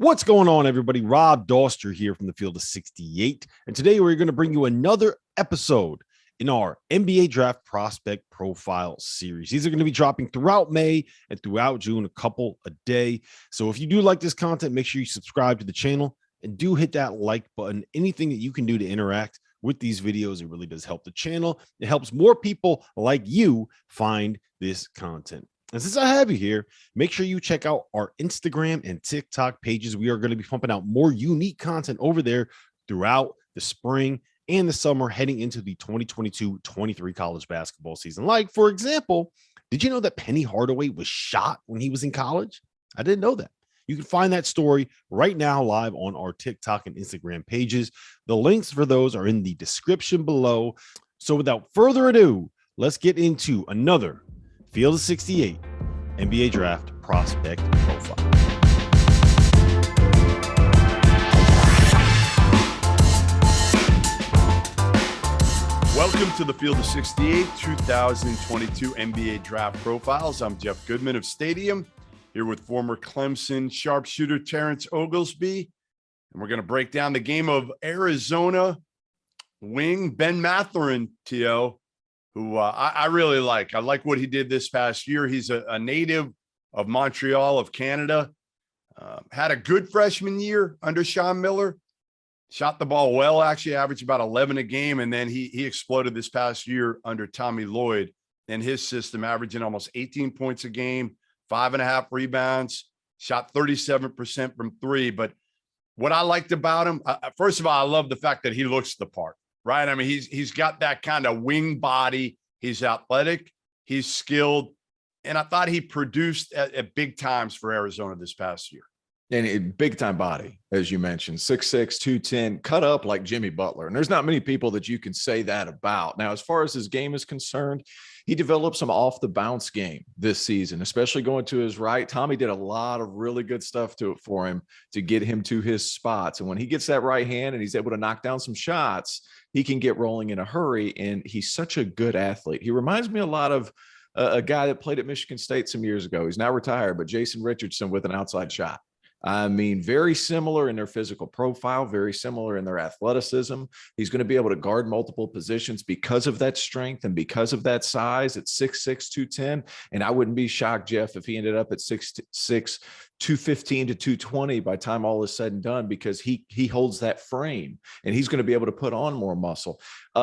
What's going on, everybody? Rob Doster here from the Field of 68. And today we're going to bring you another episode in our NBA Draft Prospect Profile series. These are going to be dropping throughout May and throughout June, a couple a day. So if you do like this content, make sure you subscribe to the channel and do hit that like button. Anything that you can do to interact with these videos, it really does help the channel. It helps more people like you find this content. And since I have you here, make sure you check out our Instagram and TikTok pages. We are going to be pumping out more unique content over there throughout the spring and the summer heading into the 2022-23 college basketball season. Like, for example, did you know that Penny Hardaway was shot when he was in college? I didn't know that. You can find that story right now live on our TikTok and Instagram pages. The links for those are in the description below. So without further ado, let's get into another Field of 68 NBA Draft Prospect Profile. Welcome to the Field of 68 2022 NBA Draft Profiles. I'm Jeff Goodman of Stadium, here with former Clemson sharpshooter Terrence Oglesby. And we're going to break down the game of Arizona wing Ben Mathurin, T.O., who I really like. I like what he did this past year. He's a native of Montreal, of Canada. Had a good freshman year under Sean Miller. Shot the ball well, actually averaged about 11 a game. And then he exploded this past year under Tommy Lloyd and his system, averaging almost 18 points a game, 5.5 rebounds, shot 37% from three. But what I liked about him, first of all, I love the fact that he looks the part. Right. I mean, he's got that kind of wing body. He's athletic. He's skilled. And I thought he produced at big times for Arizona this past year. And a big time body, as you mentioned, 6'6", 210, cut up like Jimmy Butler. And there's not many people that you can say that about. Now, as far as his game is concerned, he developed some off the bounce game this season, especially going to his right. Tommy did a lot of really good stuff for him to get him to his spots. And when he gets that right hand and he's able to knock down some shots, he can get rolling in a hurry. And he's such a good athlete. He reminds me a lot of a guy that played at Michigan State some years ago. He's now retired, but Jason Richardson with an outside shot. I mean, very similar in their physical profile, very similar in their athleticism. He's going to be able to guard multiple positions because of that strength and because of that size at 6'6", 210. And I wouldn't be shocked, Jeff, if he ended up at 6'6", 215 to 220 by the time all is said and done, because he holds that frame and he's going to be able to put on more muscle.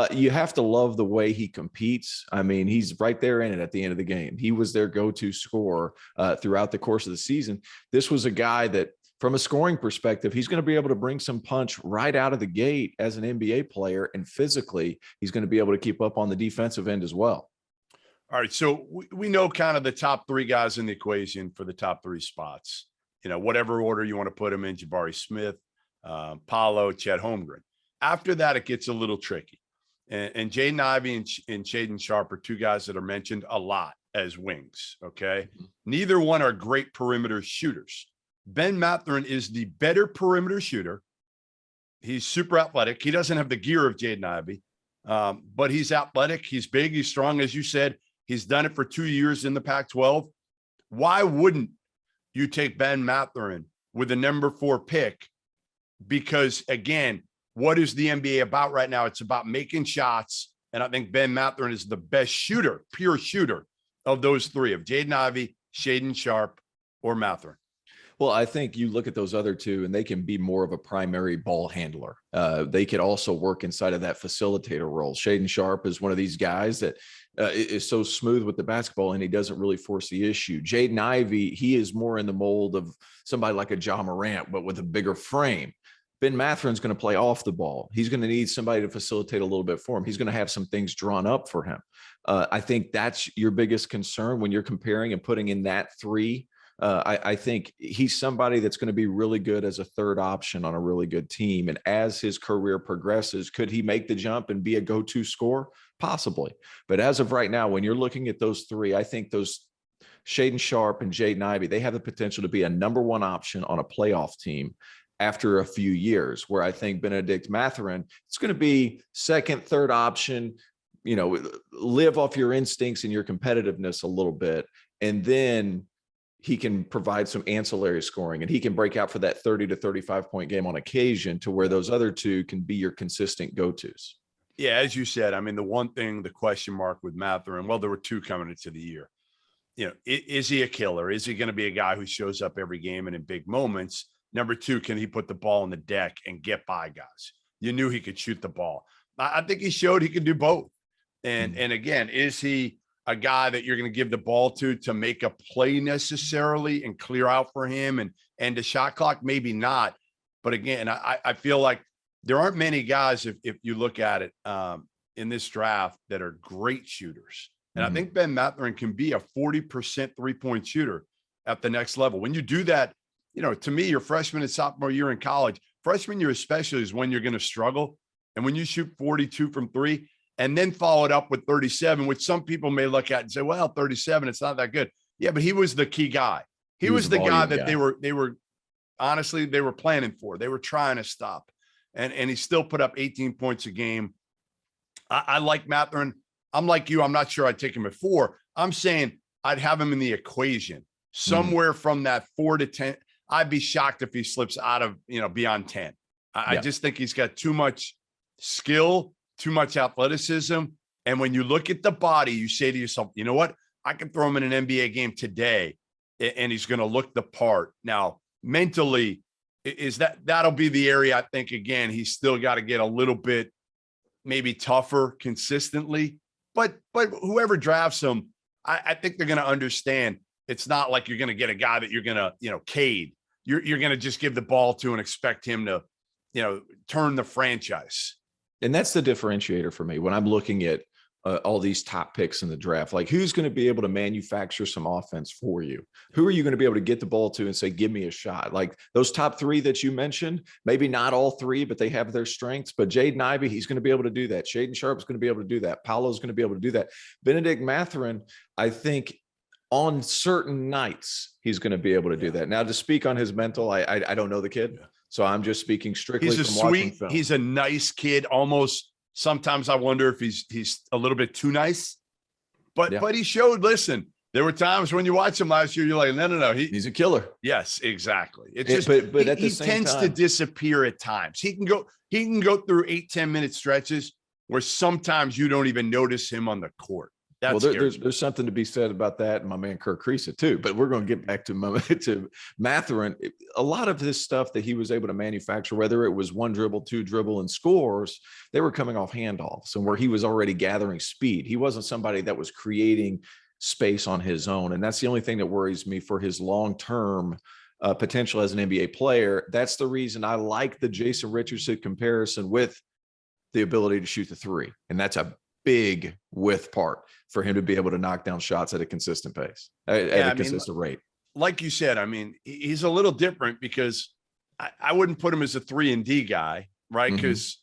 You have to love the way he competes. I mean, he's right there in it at the end of the game. He was their go-to scorer throughout the course of the season. This was a guy that, from a scoring perspective, he's going to be able to bring some punch right out of the gate as an NBA player. And physically, he's going to be able to keep up on the defensive end as well. All right. So we know kind of the top three guys in the equation for the top three spots, you know, whatever order you want to put them in: Jabari Smith, Paolo, Chet Holmgren. After that, it gets a little tricky. And Jaden Ivey and Shaden Sharp are two guys that are mentioned a lot as wings. Okay. Mm-hmm. Neither one are great perimeter shooters. Ben Mathurin is the better perimeter shooter. He's super athletic. He doesn't have the gear of Jaden Ivey, but he's athletic. He's big. He's strong. As you said, he's done it for 2 years in the Pac-12. Why wouldn't you take Ben Mathurin with the number 4 pick? Because, again, what is the NBA about right now? It's about making shots, and I think Ben Mathurin is the best shooter, pure shooter, of those three, of Jaden Ivey, Shaden Sharp, or Mathurin. Well, I think you look at those other two and they can be more of a primary ball handler. They could also work inside of that facilitator role. Shaden Sharp is one of these guys that is so smooth with the basketball and he doesn't really force the issue. Jaden Ivey, he is more in the mold of somebody like a Ja Morant, but with a bigger frame. Ben Mathurin's going to play off the ball. He's going to need somebody to facilitate a little bit for him. He's going to have some things drawn up for him. I think that's your biggest concern when you're comparing and putting in that three. I think he's somebody that's going to be really good as a third option on a really good team. And as his career progresses, could he make the jump and be a go-to scorer? Possibly. But as of right now, when you're looking at those three, I think those Shaden Sharp and Jaden Ivey, they have the potential to be a number 1 option on a playoff team after a few years, where I think Bennedict Mathurin, it's going to be second, third option, you know, live off your instincts and your competitiveness a little bit. And then he can provide some ancillary scoring, and he can break out for that 30 to 35 point game on occasion, to where those other two can be your consistent go-tos. Yeah, as you said, I mean, the one thing, the question mark with Mathurin, well, there were two coming into the year. Is he a killer? Is he going to be a guy who shows up every game and in big moments? Number two, can he put the ball on the deck and get by guys? You knew he could shoot the ball. I think he showed he could do both. And again, is he a guy that you're going to give the ball to make a play necessarily and clear out for him and end the shot clock? Maybe not. But again, I feel like there aren't many guys, if you look at it in this draft, that are great shooters. And I think Ben Mathurin can be a 40% three-point shooter at the next level. When you do that, to me, your freshman and sophomore year in college, freshman year especially, is when you're going to struggle. And when you shoot 42 from three and then follow it up with 37, which some people may look at and say, well, 37, it's not that good. Yeah, but he was the key guy. He was the guy that they were honestly, they were planning for. They were trying to stop. And he still put up 18 points a game. I like Mathurin. I'm like you. I'm not sure I'd take him at 4. I'm saying I'd have him in the equation somewhere from that 4 to 10. I'd be shocked if he slips out of, beyond 10. I just think he's got too much skill, too much athleticism. And when you look at the body, you say to yourself, you know what? I can throw him in an NBA game today and he's going to look the part. Now, mentally, that'll be the area. I think, again, he's still got to get a little bit maybe tougher consistently. But whoever drafts him, I think they're going to understand it's not like you're going to get a guy that you're going to, cade. You're going to just give the ball to and expect him to, turn the franchise. And that's the differentiator for me when I'm looking at all these top picks in the draft. Like, who's going to be able to manufacture some offense for you? Who are you going to be able to get the ball to and say, give me a shot? Like those top 3 that you mentioned, maybe not all 3, but they have their strengths. But Jaden Ivey, he's going to be able to do that. Shaden Sharp's going to be able to do that. Paolo's going to be able to do that. Bennedict Mathurin, I think on certain nights, he's going to be able to do that. Now, to speak on his mental, I don't know the kid. So I'm just speaking strictly from watching film. He's a nice kid. Almost sometimes I wonder if he's a little bit too nice, but he showed, listen, there were times when you watch him last year, you're like, no, he's a killer. Yes, exactly. It's just, but at the same tends time, to disappear at times. He can go through 8-10 minute stretches where sometimes you don't even notice him on the court. There's something to be said about that, and my man Kirk Creasa too. But we're going to get back to Mathurin. A lot of this stuff that he was able to manufacture, whether it was 1 dribble, 2 dribble, and scores, they were coming off handoffs, and where he was already gathering speed. He wasn't somebody that was creating space on his own, and that's the only thing that worries me for his long-term potential as an NBA player. That's the reason I like the Jason Richardson comparison with the ability to shoot the 3, and that's a big width part for him to be able to knock down shots at a consistent pace, at a consistent rate. Like you said, I mean, he's a little different because I wouldn't put him as a 3-and-D guy, right? Because,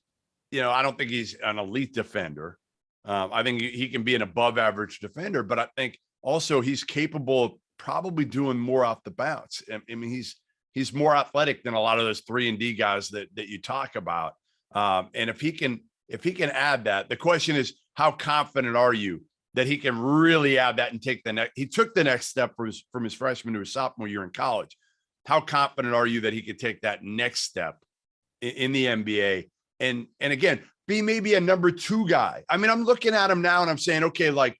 I don't think he's an elite defender. I think he can be an above average defender, but I think also he's capable of probably doing more off the bounce. I mean, he's more athletic than a lot of those 3-and-D guys that you talk about. And if he can add that, the question is, how confident are you that he can really add that and take the next? He took the next step from his freshman to his sophomore year in college. How confident are you that he could take that next step in the NBA and again be maybe a number 2 guy? I mean, I'm looking at him now and I'm saying, okay, like,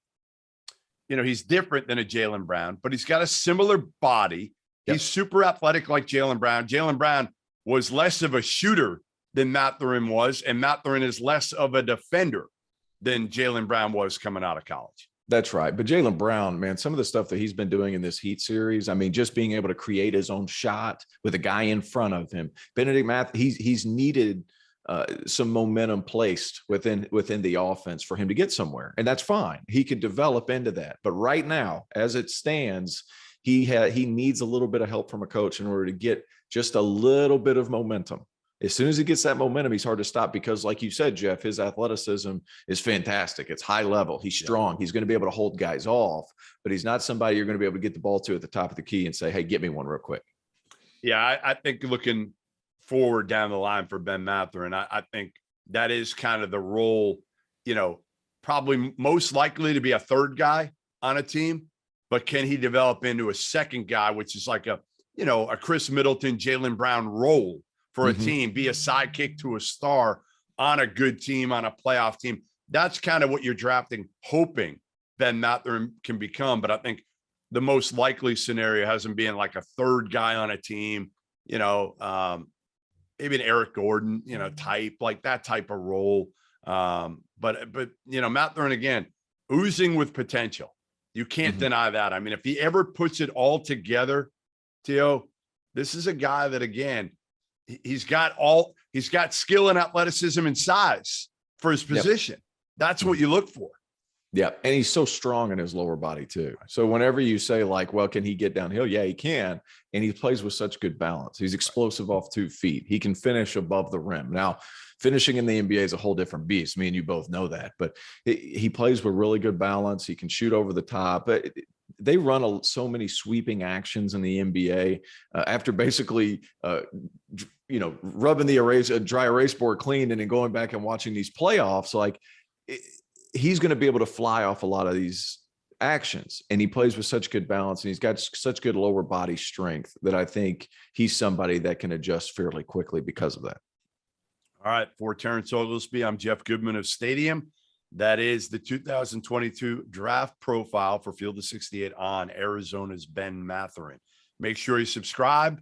he's different than a Jaylen Brown, but he's got a similar body. He's super athletic like Jaylen Brown. Jaylen Brown was less of a shooter than Mathurin was, and Mathurin is less of a defender than Jaylen Brown was coming out of college. That's right. But Jaylen Brown, man, some of the stuff that he's been doing in this Heat series, I mean, just being able to create his own shot with a guy in front of him. Bennedict Mathurin, he's needed some momentum placed within the offense for him to get somewhere, and that's fine. He could develop into that. But right now, as it stands, he needs a little bit of help from a coach in order to get just a little bit of momentum. As soon as he gets that momentum, he's hard to stop because, like you said, Jeff, his athleticism is fantastic. It's high level. He's strong. He's going to be able to hold guys off, but he's not somebody you're going to be able to get the ball to at the top of the key and say, hey, get me one real quick. Yeah, I think looking forward down the line for Ben Mathurin, I think that is kind of the role, probably most likely to be a 3rd guy on a team. but can he develop into a second guy, which is like a Chris Middleton, Jaylen Brown role for a team, be a sidekick to a star on a good team, on a playoff team. That's kind of what you're drafting, hoping Ben Mathurin can become. But I think the most likely scenario has him being like a third guy on a team, maybe an Eric Gordon, type, like that type of role. But Mathurin, again, oozing with potential. You can't deny that. I mean, if he ever puts it all together, Theo, this is a guy that, again, he's got skill and athleticism and size for his position. That's what you look for. Yeah. And he's so strong in his lower body too. So whenever you say like, well, can he get downhill? Yeah, he can. And he plays with such good balance. He's explosive off 2 feet. He can finish above the rim. Now, finishing in the NBA is a whole different beast. Me and you both know that, but he plays with really good balance. He can shoot over the top. They run so many sweeping actions in the NBA after basically, rubbing the dry erase board clean and then going back and watching these playoffs. Like he's going to be able to fly off a lot of these actions, and he plays with such good balance, and he's got such good lower body strength that I think he's somebody that can adjust fairly quickly because of that. All right. For Terrence Oglesby, I'm Jeff Goodman of Stadium. That is the 2022 draft profile for Field of 68 on Arizona's Ben Mathurin. Make sure you subscribe.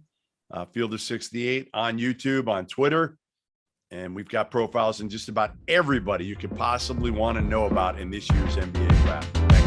Field of 68 on YouTube, on Twitter. And we've got profiles in just about everybody you could possibly want to know about in this year's NBA draft. Thanks.